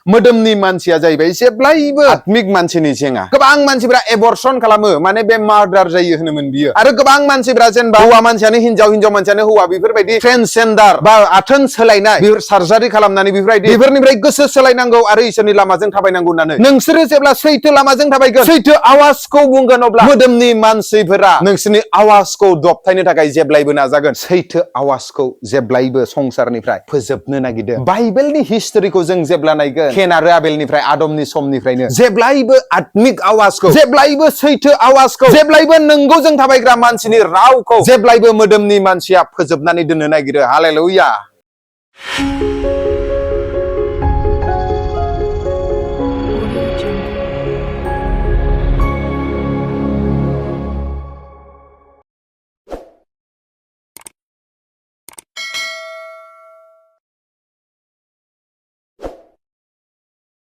मोदोमनि मानसिया जाहैबाय जेब्लायबो आत्मिक मानसिनि जेंना गोबां मानसिफोरा एबर्सन खालामो माने बे मार्डार जायो होनोमोन बियो आरो गोबां मानसिफोरा जेनेबा हौवा मानसियानो हिनजाव हिनजाव मानसियानो हौवा बेफोरबायदि ट्रेन्सजेन्डार बा आथोन सोलायनाय बेफोर सार्जारि खालामनानै बेफोरनिफ्राय गोसो सोलायनांगौ आरो इसोरनि लामाजों थाबायनांगौ होननानै नोंसोरो जेब्ला सैथो लामाजों थाबायगोन सैथो आवाजखौ बुंगोन अब्ला मोदोमनि मानसिफोरा नोंसोरनि आवाजखौ दबथायनो थाखाय जेब्लायबो नाजागोन सैथो आवाजखौ जेब्लायबो संसारनिफ्राय फोजोबनो नागिरदों बाइबेलनि हिस्टरिखौ जों जेब्ला नायगोन केन आरो आबेलनिफ्राय आदमनि समनिफ्रायनो जेब्लायबो आत्मिक आवाजखौ जेब्लायबो सैथो आवाजखौ जेब्लायबो नंगौजों थाबायग्रा मानसिनि रावखौ जेब्लायबो मोदोमनि मानसिया फोजोबनानै दोननो नागिरो हालेलुया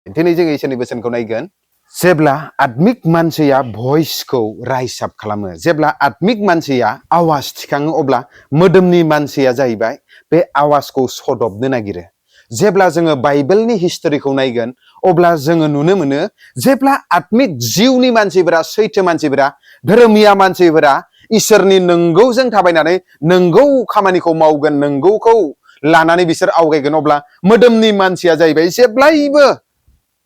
दिनै जों इसोरनि बोसोनखौ नायगोन जेब्ला आत्मिक मानसिया भइसखौ राइजआप खालामो जेब्ला आत्मिक मानसिया आवाज थिखाङो अब्ला मोदोमनि मानसिया जाहैबाय बे आवाजखौ सदबनो नागिरो जेब्ला जोङो बाइबेलनि हिस्टरिखौ नायगोन अब्ला जोङो नुनो मोनो जेब्ला आत्मिक जिउनि मानसिफोरा सैथो मानसिफोरा धोरोमिया मानसिफोरा इसोरनि नंगौजों थाबायनानै नंगौ खामानिखौ मावगोन नंगौखौ लानानै बिसोर आवगायगोन अब्ला मोदोमनि मानसिया जाहैबाय जेब्लायबो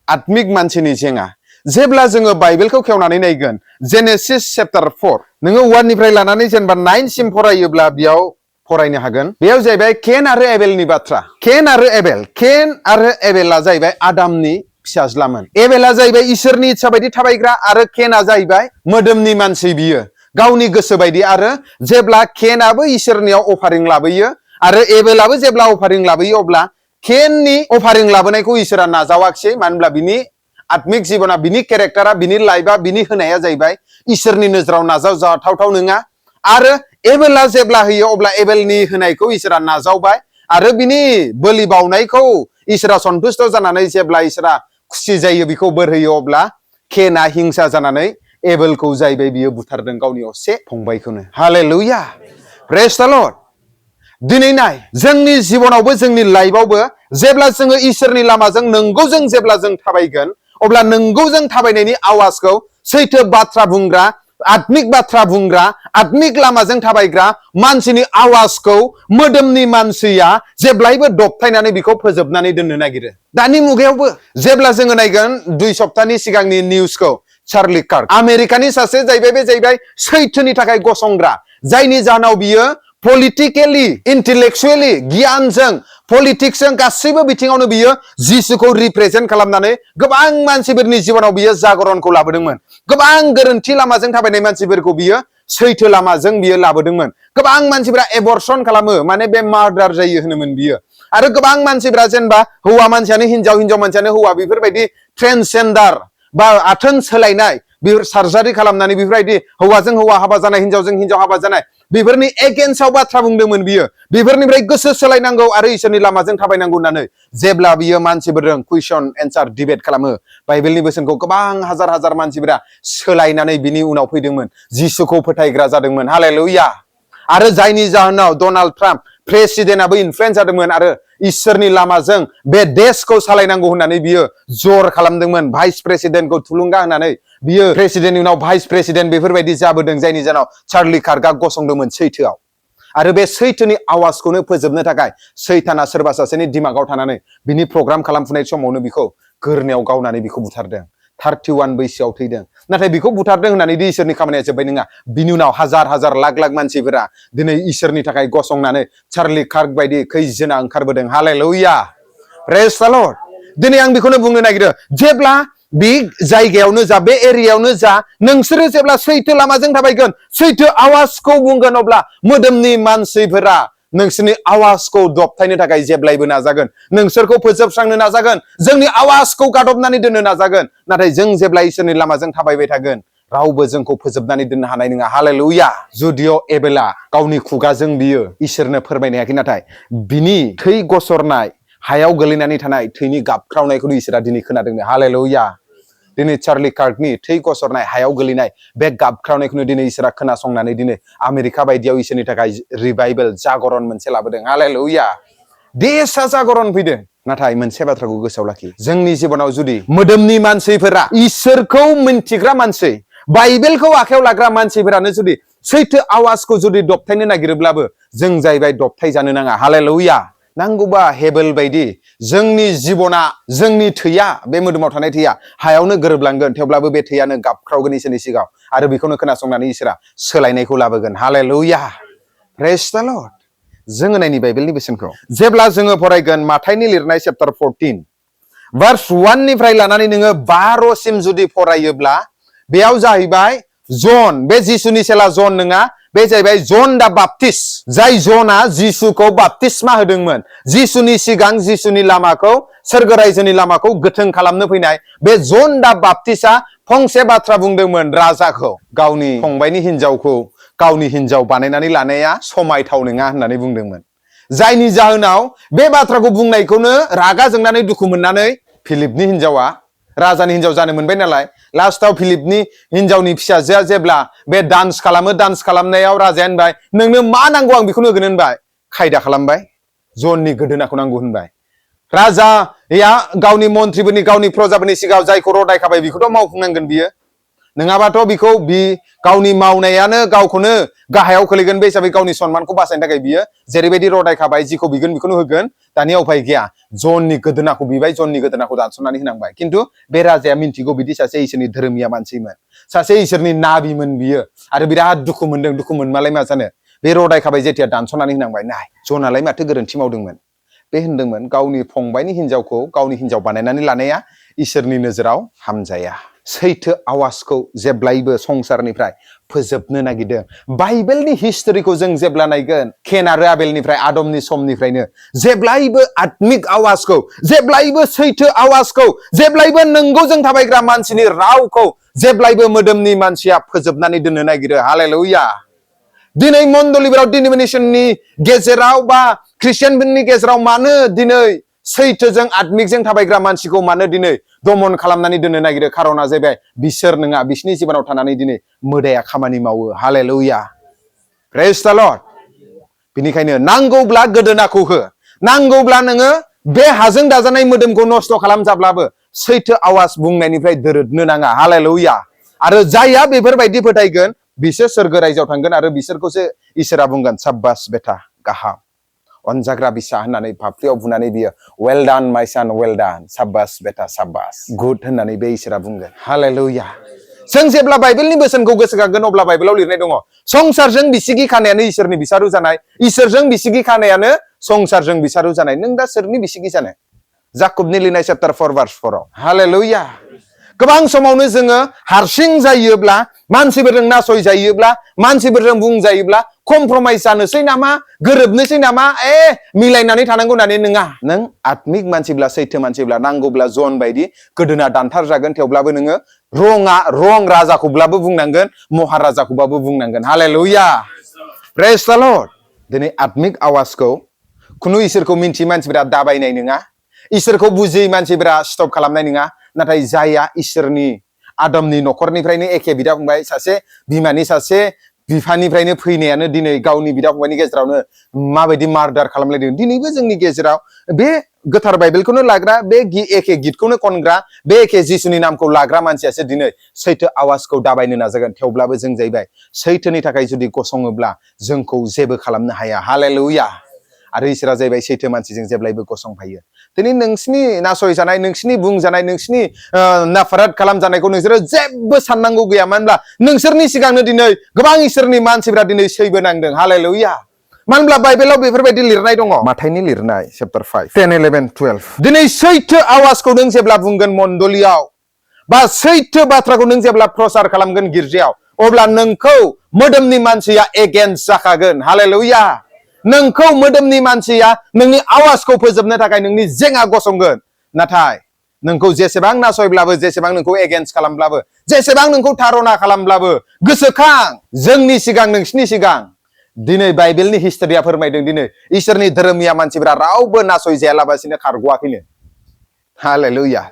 आत्मिक मानसिनि जेंना जेब्ला जोङो बाइबेलखौ खेवनानै नायगोन जेनेसिस चैप्टार 4 नोङो 1 निफ्राय लानानै जेनेबा 9 सिम फरायोब्ला बेयाव फरायनो हागोन बेयाव जाहैबाय केन आरो एबेलनि बाथ्रा केन आरो एबेला जाहैबाय आदामनि फिसाज्लामोन एबेला जाहैबाय इसोरनि इच्छा बायदि थाबायग्रा आरो केनआ जाहैबाय मोदोमनि मानसि बियो गावनि गोसो बायदि आरो जेब्ला केनआबो इसोरनियाव अफारिं लाबोयो आरो एबेलाबो जेब्ला अफारिं लाबोयो अब्ला केननि अफारिं लाबोनायखौ इसोरा नाजावाखिसै मानो होनब्ला बिनि आत्मिक जिबना बिनि केरेक्टारा बिनि लाइफआ बिनि होनाया जाहैबाय इसोरनि नोजोराव नाजावजाथावथाव नङा आरो एबेला जेब्ला होयो अब्ला एबेलनि होनायखौ इसोरा नाजावबाय आरो बिनि बोलि बावनायखौ इसोरा सन्तुष्ट जानानै जेब्ला इसोरा खुसि जायो बिखौ बोर होयो अब्ला केनआ हिंसा जानानै एबेलखौ जाहैबाय बियो बुथारदों गावनि असे फंबायखौनो हालेलुया प्रेज द लर्ड दिनै नाय जोंनि जिबनावबो जोंनि लाइफआवबो जेब्ला जोङो इसोरनि लामाजों नंगौजों जेब्ला जों थाबायगोन अब्ला नंगौजों थाबायनायनि आवाजखौ सैथो बाथ्रा बुंग्रा आत्मिक बाथ्रा बुंग्रा आत्मिक लामाजों थाबायग्रा मानसिनि आवाजखौ मोदोमनि मानसिया जेब्लायबो दबथायनानै बिखौ फोजोबनानै दोननो नागिरो दानि मुगायावबो जेब्ला जोङो नायगोन 2 सप्तानि सिगांनि निउसखौ चार्ली कार्क आमेरिकानि सासे जाहैबाय सैथोनि थाखाय गसंग्रा जायनि जाहोनाव बियो पलिटिकेलि इन्टेलेक्चुवेलि गियानजों पलिटिक्सजों गासैबो बिथिङावनो बियो जिसुखौ रिप्रेजेन्ट खालामनानै गोबां मानसिफोरनि जिबनाव बियो जागरणखौ लाबोदोंमोन गोबां गोरोन्थि लामाजों थाबायनाय मानसिफोरखौ बियो सैथो लामाजों बियो लाबोदोंमोन गोबां मानसिफोरा एबर्सन खालामो माने बे मार्डार जायो होनोमोन बियो आरो गोबां मानसिफोरा जेनेबा हौवा मानसियानो हिनजाव मानसियानो हौवा बेफोरबायदि ट्रेन्सजेन्डार बा आथोन सोलायनाय बेफोर सार्जारि खालामनानै बेफोरबायदि हौवाजों हौवा हाबा जानाय हिनजावजों हिनजाव हाबा जानाय बेफोरनि एगेन्स्टआव बाथ्रा बुंदोंमोन बियो बेफोरनिफ्राय गोसो सोलायनांगौ आरो इसोरनि लामाजों थाबायनांगौ होननानै जेब्ला बियो मानसिफोरजों कुइसन एन्सार डिबेट खालामो बाइबेलनि बोसोनखौ गोबां हाजार मानसिफोरा सोलायनानै बिनि उनाव फैदोंमोन जिसुखौ फोथायग्रा जादोंमोन हालेलुया आरो जायनि जाहोनाव डनाल्ड ट्राम्प प्रेसिडेन्टआबो इनफ्लुयेन्स जादोंमोन आरो इसोरनि लामाजों बे देशखौ सालायनांगौ होननानै बियो जर खालामदोंमोन भाइस प्रेसिडेन्टखौ थुलुंगा होनानै बियो प्रेसिडेन्टनि उनाव भाइस प्रेसिडेन्ट बेफोरबायदि जाबोदों जायनि जाहोनाव चार्ली कार्कआ गसंदोंमोन सैथोआव आरो बे सैथोनि आवाजखौनो फोजोबनो थाखाय सैताना सोरबा सासेनि दिमागाव थानानै बिनि प्रग्राम खालामफुनाय समावनो बिखौ गोरनायाव गावनानै बिखौ बुथारदों 31 बैसोआव थैदों नाथाय बिखौ बुथारदों होननानै दि इसोरनि खामानिया जोबबाय नङा बिनि उनाव हाजार लाख मानसिफोरा दिनै इसोरनि थाखाय गसंनानै चार्ली कार्क बायदि खैजोना ओंखारबोदों हालेलुया प्रेज द लर्ड दिनै आं बेखौनो बुंनो नागिरो जेब्ला बे जायगायावनो जा बे एरियायावनो जा नोंसोरो जेब्ला सैथो लामाजों थाबायगोन सैथो आवाजखौ बुंगोन अब्ला मोदोमनि मानसिफोरा नोंसोरनि आवाजखौ दबथायनो थाखाय जेब्लायबो नाजागोन नोंसोरखौ फोजोबस्रांनो नाजागोन जोंनि आवाजखौ गादबनानै दोननो नाजागोन नाथाय जों जेब्ला इसोरनि लामाजों थाबायबाय थागोन रावबो जोंखौ फोजोबनानै दोननो हानाय नङा हालेलुया जुदिअ एबेला गावनि खुगाजों बियो इसोरनो फोरमायनो हायाखै नाथाय बिनि थै गसरनाय हायाव गोलैनानै थानाय थैनि गाबख्रावनायखौ इसोरा दिनै खोनादों हालेलुया दिनै चार्ली कार्कनि थै गसरनाय हायाव गोलैनाय बे गाबख्रावनायखौनो दिनै इसोरा खोनासंनानै दिनै आमेरिका बायदियाव इसोरनि थाखाय रिभाइभेल जागरण मोनसे लाबोदों हालेलुया देशा जागरण फैदों नाथाय मोनसे बाथ्राखौ गोसोआव लाखि जोंनि जिबनाव जुदि मोदोमनि मानसिफोरा इसोरखौ मिन्थिग्रा मानसि बाइबेलखौ आखायाव लाग्रा मानसिफोरानो जुदि सैथो आवाजखौ जुदि दबथायनो नागिरोब्लाबो जों जाहैबाय दबथाय जानो नाङा हालेलुया नांगौबा हेबेल बायदि जोंनि जिबना जोंनि थैया बे मोदोमाव थानाय थैया हायावनो गोरोबलांगोन थेवब्लाबो बे थैयानो गाबख्रावगोन इसोरनि सिगाङाव आरो बेखौनो खोनासंनानै इसोरा सोलायनायखौ लाबोगोन हालेलुया प्रेज द लर्ड जोङो नायनि बाइबेलनि बेसेनखौ जेब्ला जोङो फरायगोन माथाइनि लिरनाय चैप्टार 14 भार्स 1 निफ्राय लानानै नोङो 12 सिम जुदि फरायोब्ला बेयाव जाहैबाय जन बे जिसुनि सेला जन नङा बे जाहैबाय जन दा बाप्टिस्ट जाय जना जिसुखौ बाप्तिस्मा होदोंमोन जिसुनि सिगां जिसुनि लामाखौ सोरगो रायजोनि लामाखौ गोथों खालामनो फैनाय बे जन दा बाप्तिस्टआ फंसे बाथ्रा बुंदोंमोन राजाखौ गावनि फंबायनि हिनजावखौ गावनि हिनजाव बानायनानै लानाया समायथाव नङा होननानै बुंदोंमोन जायनि जाहोनाव बे बाथ्राखौ बुंनायखौनो रागा जोंनानै दुखु मोननानै फिलिपनि हिनजावा राजानि हिनजाव जानो मोनबाय नालाय लास्टाव फिलिपनि हिनजावनि फिसाजोआ जेब्ला बे डान्स खालामो डान्स खालामनायाव राजाया होनबाय नोंनो मा नांगौ आं बेखौनो होगोन होनबाय खायदा खालामबाय जननि गोदोनाखौ नांगौ होनबाय राजाया गावनि मन्थ्रिफोरनि गावनि प्रजाफोरनि सिगाङाव जायखौ रदायखाबाय बेखौथ' मावफुंनांगोन बियो नङाबाथ' बिखौ गावनि मावनायानो गावखौनो गाहायाव खोलैगोन बे हिसाबै गावनि सन्मानखौ बासायनो थाखाय बियो जेरैबायदि रदायखाबाय जिखौ बिगोन बेखौनो होगोन दानिया उफाय गैया जननि गोदोनाखौ बिबाय जननि गोदोनाखौ दानस'नानै होनांबाय खिन्थु बे राजाया मिन्थिगौ बिदि सासे इसोरनि धोरोमिया मानसिमोन सासे इसोरनि नाबिमोन बियो आरो बिराद दुखु मोनदों दुखु मोनमालाय मा जानो बे रदायखाबाय जेथिया दानस'नानै होनांबाय नाय जनालाय माथो गोरोन्थि मावदोंमोन बे होनदोंमोन गावनि फंबायनि हिनजावखौ गावनि हिनजाव बानायनानै लानाया इसोरनि नोजोराव हामजाया सैथो आवाजखौ जेब्लायबो संसारनिफ्राय फोजोबनो नागिरदों बाइबेलनि हिस्टरिखौ जों जेब्ला नायगोन केन आरो आबेलनिफ्राय आदमनि समनिफ्रायनो जेब्लायबो आत्मिक आवाजखौ जेब्लायबो सैथो आवाजखौ जेब्लायबो नंगौजों थाबायग्रा मानसिनि रावखौ जेब्लायबो मोदोमनि मानसिया फोजोबनानै दोननो नागिरो हालेलुया दिनै मण्डलीफोराव डिनोमिनेसननि गेजेराव बा ख्रिस्टियानफोरनि गेजेराव मानो दिनै सैथोजों आत्मिकजों थाबायग्रा मानसिखौ मानो दिनै दमन खालामनानै दोननो नागिरो खारना जाहैबाय बिसोर नङा बिसोरनि जिबनाव थानानै दिनै मोदाया खामानि मावो हालेलुया प्रेज द लर्ड बेनिखायनो नांगौब्ला गोदोनाखौ हो नांगौब्ला नोङो बे हाजों दाजानाय मोदोमखौ नस्थ' खालामजाब्लाबो सैथो आवाज बुंनायनिफ्राय दोरोदनो नाङा हालेलुया आरो जायहा बेफोरबायदि फोथायगोन बिसोर सोरगो रायजोआव थांगोन आरो बिसोरखौसो इसोरा बुंगोन साब्बास बेटा गाहाम अनजाग्रा बिसा होननानै फाफ्लियाव बुनानै बियो वेल डान माय सान वेल डान साब्बास बेटा साब्बास गुड होननानै बे इसोरा बुंगोन हालेलुया जों जेब्ला बाइबेलनि बोसोनखौ गोसोखांगोन अब्ला बाइबेलाव लिरनाय दङ संसारजों बिसिगि खानायानो इसोरनि बिसारु जानाय इसोरजों बिसिगि खानायानो संसारजों बिसारु जानाय नों दा सोरनि बिसिगि जानो जाकुबनि लिरनाय चैप्टार 4 भार्स 4 आव हालेलुया गोबां समावनो जोङो हारसिं जायोब्ला मानसिफोरजों नासय जायोब्ला मानसिफोरजों बुंजायोब्ला कमप्रमाइज जानोसै नामा गोरोबनोसै नामा मिलायनानै थानांगौ होननानै नङा नों आत्मिक मानसिब्ला सैथो मानसिब्ला नांगौब्ला जन बायदि गोदोना दानथार जागोन थेवब्लाबो नोङो रं राजाखौब्लाबो बुंनांगोन महाराजाखौबाबो बुंनांगोन हालेलुया प्रेज द लर्ड दिनै आत्मिक आवाजखौ खुनु इसोरखौ मिन्थियै मानसिफोरा दाबायनाय नङा इसोरखौ बुजियै मानसिफोरा स्टप खालामनाय नङा नाथाय जायहा इसोरनि आदमनि न'खरनिफ्रायनो एखे बिदा फंबाय सासे बिमानि सासे बिफानिफ्रायनो फैनायानो दिनै गावनि बिदा फंबायनि गेजेरावनो माबायदि मार्डार खालामलायदों दिनैबो जोंनि गेजेराव बे गोथार बाइबेलखौनो लाग्रा बे एखे गितखौनो खनग्रा बे एखे जिसुनि नामखौ लाग्रा मानसियासो दिनै सैथो आवाजखौ दाबायनो नाजागोन थेवब्लाबो जों जाहैबाय सैथोनि थाखाय जुदि गसङोब्ला जोंखौ जेबो खालामनो हाया हालेलुया आरो इसोरा जाहैबाय सैथो मानसिजों जेब्लायबो गसंफायो दिनै नोंसिनि नासयजानाय नोंसिनि बुंजानाय नोंसिनि नाफाराद खालामजानायखौ नोंसोरो जेबो साननांगौ गैया मानो होनब्ला नोंसोरनि सिगांनो दिनै गोबां इसोरनि मानसिफोरा दिनै सैबोनांदों हालेलुया मानो होनब्ला बाइबेलाव बेफोरबायदि लिरनाय दङ माथाइनि लिरनाय चैप्टार 5 10 11 12 दिनै सैथो आवाजखौ नों जेब्ला बुंगोन मण्डलीयाव बा सैथो बाथ्राखौ नों जेब्ला प्रसार खालामगोन गिर्जायाव अब्ला नोंखौ मोदोमनि मानसिया एगेन्स्ट जाखागोन हालेलुया नोंखौ मोदोमनि मानसिया नोंनि आवाजखौ फोजोबनो थाखाय नोंनि जेङा गसंगोन नाथाय नोंखौ जेसेबां नासयब्लाबो जेसेबां नोंखौ एगेन्स्ट खालामब्लाबो जेसेबां नोंखौ थारना खालामब्लाबो गोसोखां जोंनि सिगां नोंसिनि सिगां दिनै बाइबेलनि हिस्टरिया फोरमायदों दिनै इसोरनि धोरोमिया मानसिफोरा रावबो नासय जायालाबासिनो खारग'वाखैनो हालेलुया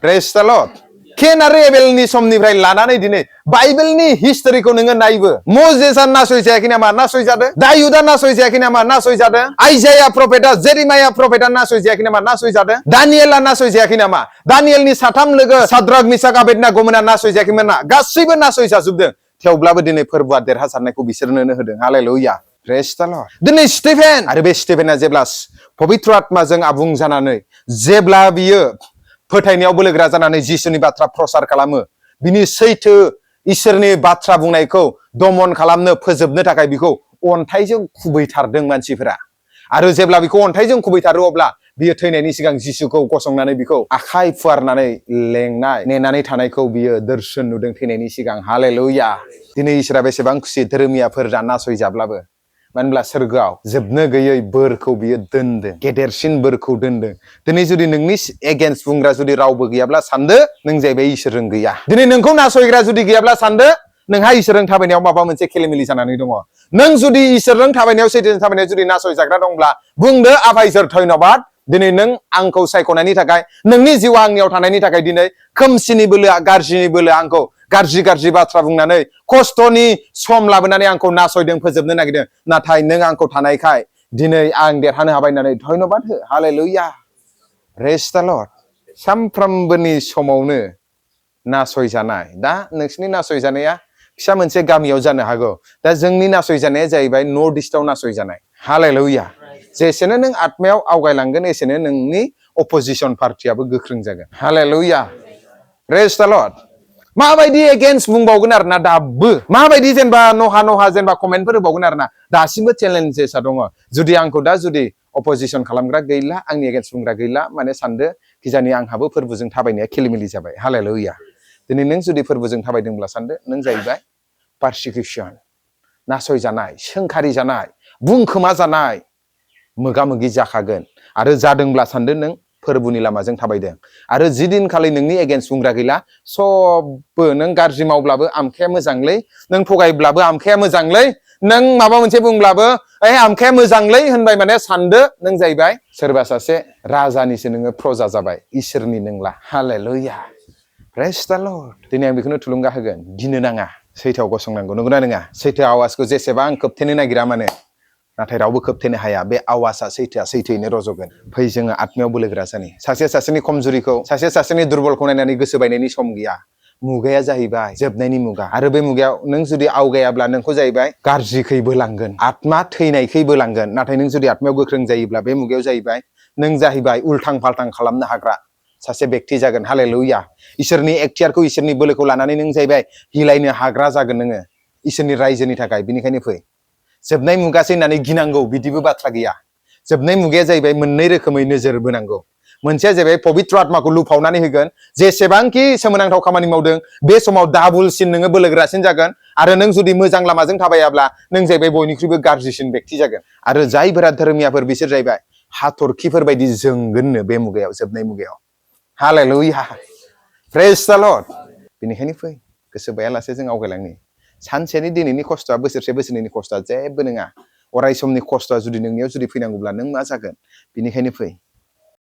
प्रेज द लर्ड केन आरो एबेलनि समनिफ्राय लानानै दिनै बाइबेलनि हिस्टरिखौ नोङो नायबो मजेसआ नासयजायाखै नामा नासयजादों दायुदा नासयजायाखै नामा नासयजादों आइजाया प्रफेटआ जेरेमाया प्रफेटआ नासयजायाखै नामा नासयजादों दानियेला नासयजायाखै नामा दानियेलनि साथाम लोगो साद्राक मिसाक आबेदनागोमोना नासयजायाखैमोन ना गासैबो नासयजाजोबदों थेवब्लाबो दिनै फोरबोआ देरहासारनायखौ बिसोरनो होदों हालेलुया प्रेज द लर्ड दिनै स्टिफेन आरो बे स्टिफेना जेब्ला पबित्र आत्माजों आबुं जानानै जेब्ला बियो फोथायनायाव बोलोग्रा जानानै जिसुनि बाथ्रा प्रसार खालामो बिनि सैथो इसोरनि बाथ्रा बुंनायखौ दमन खालामनो फोजोबनो थाखाय बिखौ अन्थाइजों खुबैथारदों मानसिफोरा आरो जेब्ला बिखौ अन्थाइजों खुबैथारो अब्ला बियो थैनायनि सिगां जिसुखौ गसंनानै बिखौ आखाइ फुवारनानै लेंनाय नेनानै थानायखौ बियो दर्शन नुदों थैनायनि सिगां हालेलुया दिनै इसोरा बेसेबां खुसि धोरोमियाफोरा नासयजाब्लाबो मानो होनब्ला सोरगोआव जोबनो गैयै बोरखौ बियो दोनदों गेदेरसिन बोरखौ दोनदों दिनै जुदि नोंनि एगेन्स्ट बुंग्रा जुदि रावबो गैयाब्ला सानदो नों जाहैबाय इसोरजों गैया दिनै नोंखौ नासयग्रा जुदि गैयाब्ला सानदो नोंहा इसोरजों थाबायनायाव माबा मोनसे खेलिमेलि जानानै दङ नों जुदि इसोरजों थाबायनायाव सैथोजों थाबायनायाव जुदि नासयजाग्रा दंब्ला बुंदो आफा इसोर धन्यबाद दिनै नों आंखौ सायख'नायनि थाखाय नोंनि जिउआ आंनियाव थानायनि थाखाय दिनै खोमसिनि बोलोआ गाज्रिनि बोलोआ आंखौ गाज्रि बाथ्रा बुंनानै खस्थ'नि सम लाबोनानै आंखौ नासयदों फोजोबनो नागिरदों नाथाय नों आंखौ थानायखाय दिनै आं देरहानो हाबाय होननानै धन्यबाद हो हालेलुया प्रेज द लर्ड सानफ्रोमबोनि समावनो नासयजानाय दा नोंसिनि नासयजानाया फिसा मोनसे गामियाव जानो हागौ दा जोंनि नासयजानाया जाहैबाय नर्थ इस्टआव नासयजानाय हालेलुया जेसेनो नों आत्मायाव आवगायलांगोन एसेनो नोंनि अपोजिशन पार्टियाबो गोख्रों जागोन हालेलुया प्रेज द लर्ड माबायदि एगेन्स्ट बुंबावगोन आरोना दाबो माबायदि जेनेबा नहा जेनेबा कमेन्टफोर होबावगोन आरोना दासिमबो चेलेन्जेसआ दङ जुदि आंखौ दा जुदि अपोजिशन खालामग्रा गैला आंनि एगेन्स्ट बुंग्रा गैला माने सानदो किजानि आंहाबो फोरबोजों थाबायनाया खेलिमेलि जाबाय हालेलुया दिनै नों जुदि फोरबोजों थाबायदोंब्ला सानदो नों जाहैबाय पारसिकिउसन नासयजानाय सोंखारि जानाय बुंखोमा जानाय मोगा मोगि जाखागोन आरो जादोंब्ला सानदो नों फोरबोनि लामाजों थाबायदों आरो जिदिनखालि नोंनि एगेन्स्ट बुंग्रा गैला सबबो नों गाज्रि मावब्लाबो आमखाया मोजांलै नों थगायब्लाबो आमखाया मोजांलै नों माबा मोनसे बुंब्लाबो आमखाया मोजांलै होनबाय माने सानदो नों जाहैबाय सोरबा सासे राजानिसो नोङो प्रजा जाबाय इसोरनि नोंला हालेलुया प्रेज द लर्ड दिनै आं बेखौनो थुलुंगा होगोन गिनो नाङा सैथोआव गसंनांगौ नंगौना नङा सैथो आवाजखौ जेसेबां खोबथेनो नागिरा माने नाथाय रावबो खोबथेनो हाया बे आवाजआ सैथोआ सैथोयैनो रज'गोन फै जोङो आत्मायाव बोलोग्रा जानि सासे सासेनि खमजुरिखौ सासे सासेनि दुरबलखौ नायनानै गोसो बायनायनि सम गैया मुगाया जाहैबाय जोबनायनि मुगा आरो बे मुगायाव नों जुदि आवगायाब्ला नोंखौ जाहैबाय गाज्रिखै बोलांगोन आत्मा थैनायखै बोलांगोन नाथाय नों जुदि आत्मायाव गोख्रों जायोब्ला बे मुगायाव जाहैबाय नों जाहैबाय उल्थां फाल्थां खालामनो हाग्रा सासे बेक्ति जागोन हालेलुया इसोरनि एक्टियारखौ इसोरनि बोलोखौ लानानै नों जाहैबाय हिलायनो हाग्रा जागोन नोङो इसोरनि रायजोनि थाखाय बिनिखायनो फै जोबनाय मुगासै होननानै गिनांगौ बिदिबो बाथ्रा गैया जोबनाय मुगाया जाहैबाय मोननै रोखोमै नोजोर बोनांगौ मोनसेया जाहैबाय पबित्र आत्माखौ लुफावनानै होगोन जेसेबांखि सोमोनांथाव खामानि मावदों बे समाव दाबुलसिन नोङो बोलोग्रासिन जागोन आरो नों जुदि मोजां लामाजों थाबायाब्ला नों जाहैबाय बयनिख्रुइबो गाज्रिसिन बेक्ति जागोन आरो जायफोरा धोरोमियाफोर बिसोर जाहैबाय हाथरखिफोर बायदि जोंगोननो बे मुगायाव जोबनाय मुगायाव हालेलुया प्रेज द लर्ड बेनिखायनो फै गोसो बायालासे जों आवगायलांनि सानसेनि दिनैनि खस्थ'आ बोसोरसे बोसोरनैनि खस्थ'आ जेबो नङा अराय समनि खस्थ'आ जुदि नोंनियाव जुदि फैनांगौब्ला नों मा जागोन बिनिखायनो फै